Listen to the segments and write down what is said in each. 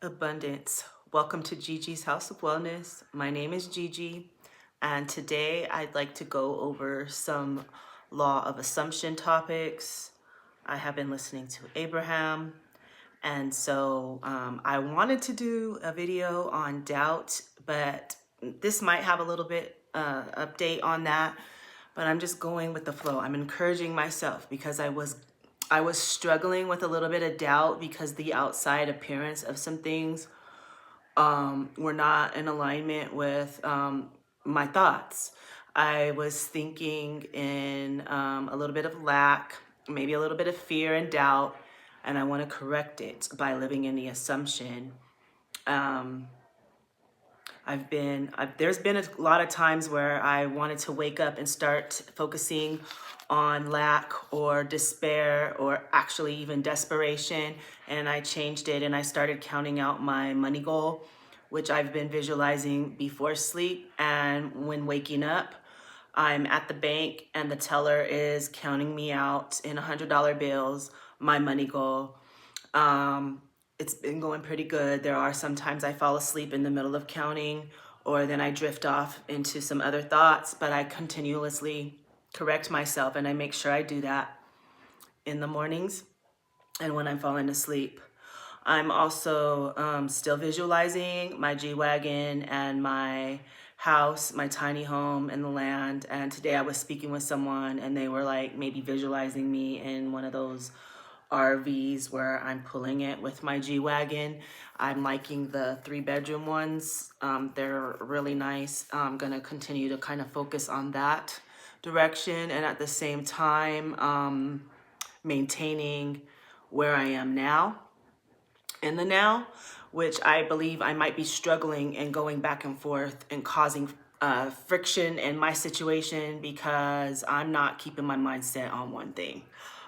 Abundance. Welcome to Gigi's House of Wellness. My name is Gigi, and today I'd like to go over some law of assumption topics. I have been listening to Abraham, and so I wanted to do a video on doubt, but this might have a little bit update on that, but I'm just going with the flow. I'm encouraging myself because I was struggling with a little bit of doubt because the outside appearance of some things were not in alignment with my thoughts. I was thinking in a little bit of lack, maybe a little bit of fear and doubt, and I want to correct it by living in the assumption. There's been a lot of times where I wanted to wake up and start focusing on lack or despair or actually even desperation, and I changed it and I started counting out my money goal, which I've been visualizing before sleep, and when waking up I'm at the bank and the teller is counting me out in $100 bills, my money goal. It's been going pretty good. There are sometimes I fall asleep in the middle of counting, or then I drift off into some other thoughts, but I continuously correct myself and I make sure I do that in the mornings and when I'm falling asleep. I'm also still visualizing my G-Wagon and my house, my tiny home in the land. And today I was speaking with someone and they were like maybe visualizing me in one of those RVs where I'm pulling it with my G-Wagon. I'm liking the 3-bedroom ones. They're really nice. I'm gonna continue to kind of focus on that direction, and at the same time maintaining where I am now, in the now, which I believe I might be struggling and going back and forth and causing friction in my situation because I'm not keeping my mindset on one thing.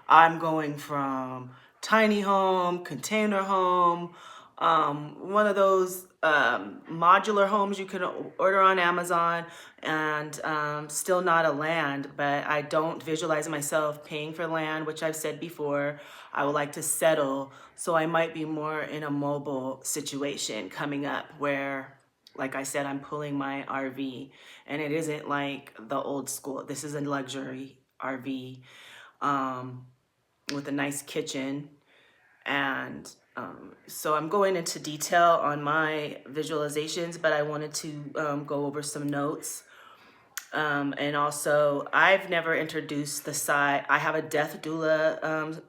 I'm going from tiny home, container home, one of those modular homes you can order on Amazon, and still not a land, but I don't visualize myself paying for land, which I've said before. I would like to settle, so I might be more in a mobile situation coming up where, like I said, I'm pulling my RV, and it isn't like the old school. This is a luxury RV with a nice kitchen. And so I'm going into detail on my visualizations, but I wanted to go over some notes. And also, I've never introduced the side. I have a death doula.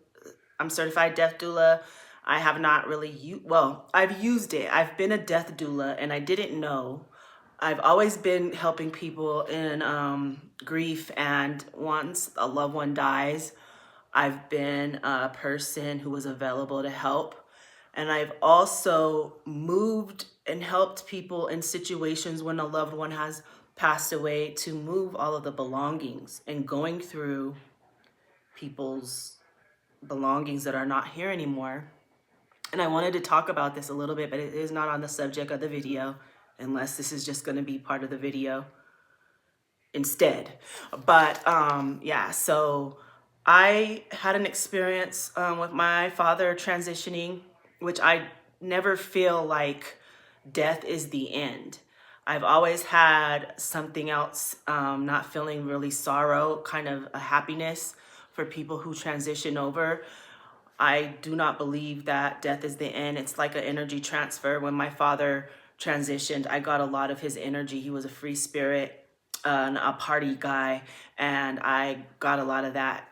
I'm certified death doula. I have not really I've used it. I've been a death doula and I didn't know. I've always been helping people in grief, and once a loved one dies, I've been a person who was available to help. And I've also moved and helped people in situations when a loved one has passed away to move all of the belongings, and going through people's belongings that are not here anymore. And I wanted to talk about this a little bit, but it is not on the subject of the video, unless this is just going to be part of the video instead. But yeah, so I had an experience with my father transitioning, which I never feel like death is the end. I've always had something else, not feeling really sorrow, kind of a happiness for people who transition over. I do not believe that death is the end. It's like an energy transfer. When my father transitioned, I got a lot of his energy. He was a free spirit, a party guy, and I got a lot of that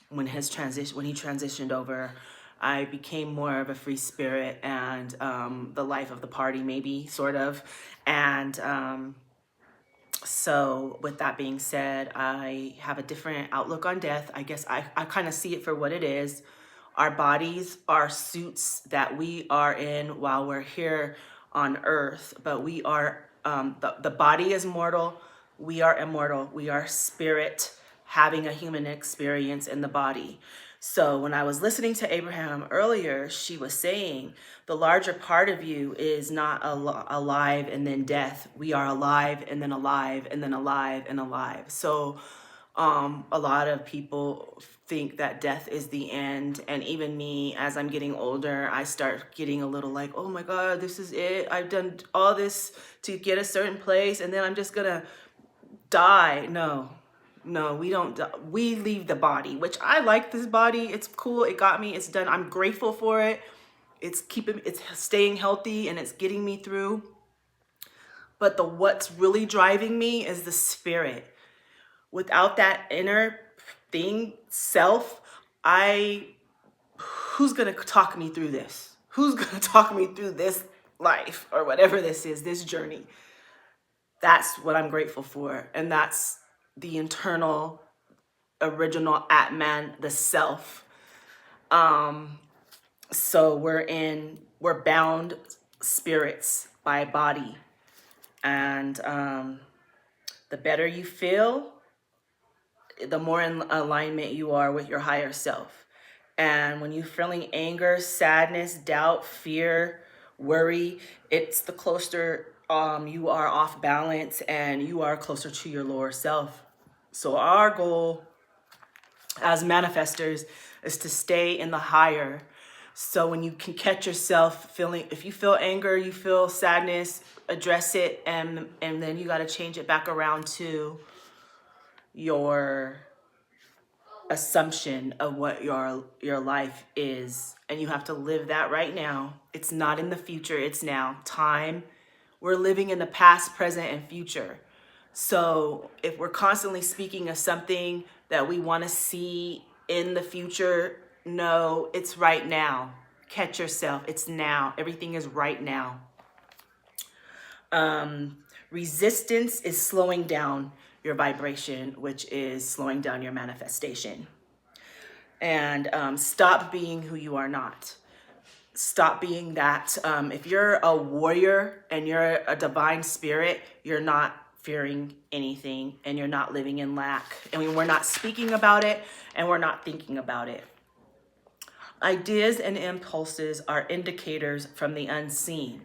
when he transitioned over. I became more of a free spirit and the life of the party, maybe, sort of. And so with that being said, I have a different outlook on death. I guess I kind of see it for what it is. Our bodies are suits that we are in while we're here on earth, but we are, the body is mortal, we are immortal, we are spirit having a human experience in the body. So when I was listening to Abraham earlier, she was saying the larger part of you is not alive and then death. We are alive and then alive and then alive and alive. So A lot of people think that death is the end. And even me, as I'm getting older, I start getting a little like, oh my God, this is it. I've done all this to get a certain place and then I'm just gonna die. No, we don't die. We leave the body, which I like this body. It's cool. It got me. It's done. I'm grateful for it. It's staying healthy and it's getting me through. But what's really driving me is the spirit. Without that inner thing, self, who's gonna talk me through this? Who's gonna talk me through this life or whatever this is, this journey? That's what I'm grateful for. And that's the internal, original Atman, the self. So we're bound spirits by body. And the better you feel, the more in alignment you are with your higher self. And when you're feeling anger, sadness, doubt, fear, worry, it's the closer you are off balance and you are closer to your lower self. So our goal as manifestors is to stay in the higher. So when you can catch yourself feeling, if you feel anger, you feel sadness, address it, and then you got to change it back around to your assumption of what your life is, and you have to live that right now. It's not in the future, it's now. Time, we're living in the past, present, and future. So if we're constantly speaking of something that we want to see in the future, no, it's right now. Catch yourself. It's now. Everything is right now. Resistance is slowing down your vibration, which is slowing down your manifestation. And stop being who you are not. Stop being that. If you're a warrior and you're a divine spirit, you're not fearing anything and you're not living in lack. And we're not speaking about it and we're not thinking about it. Ideas and impulses are indicators from the unseen.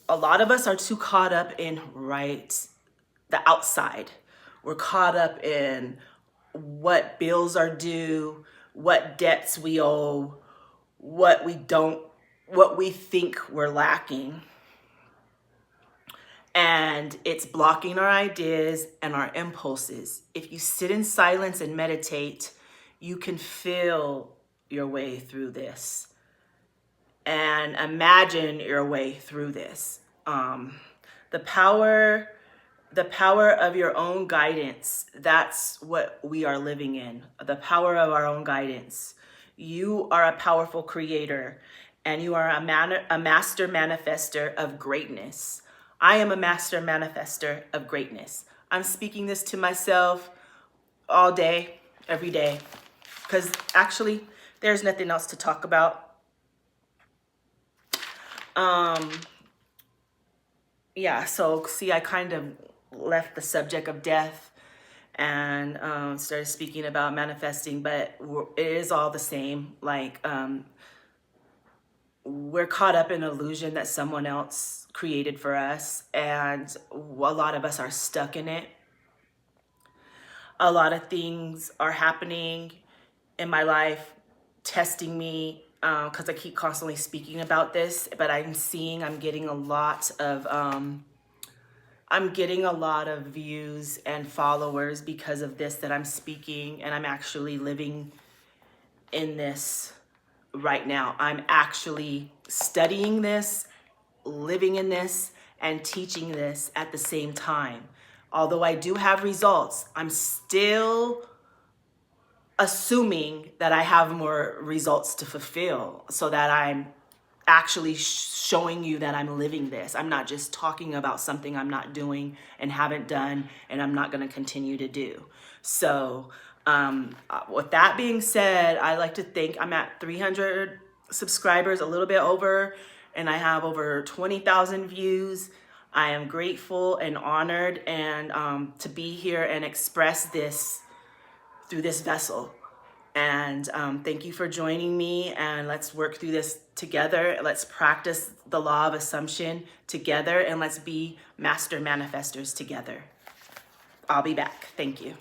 A lot of us are too caught up in the outside. We're caught up in what bills are due, what debts we owe, what we think we're lacking. And it's blocking our ideas and our impulses. If you sit in silence and meditate, you can feel your way through this and imagine your way through this. The power of your own guidance, that's what we are living in. The power of our own guidance. You are a powerful creator and you are a master manifester of greatness. I am a master manifester of greatness. I'm speaking this to myself all day, every day, because actually there's nothing else to talk about. Yeah, so see, I kind of left the subject of death and started speaking about manifesting, but it is all the same. Like, we're caught up in an illusion that someone else created for us, and a lot of us are stuck in it. A lot of things are happening in my life, testing me, because I keep constantly speaking about this, but I'm getting a lot of views and followers because of this that I'm speaking, and I'm actually living in this right now. I'm actually studying this, living in this, and teaching this at the same time. Although I do have results, I'm still assuming that I have more results to fulfill so that I'm actually showing you that I'm living this. I'm not just talking about something I'm not doing and haven't done and I'm not going to continue to do. So with that being said, I like to think I'm at 300 subscribers, a little bit over, and I have over 20,000 views. I am grateful and honored and to be here and express this through this vessel. And thank you for joining me, and let's work through this together. Let's practice the law of assumption together, and let's be master manifestors together. I'll be back. Thank you.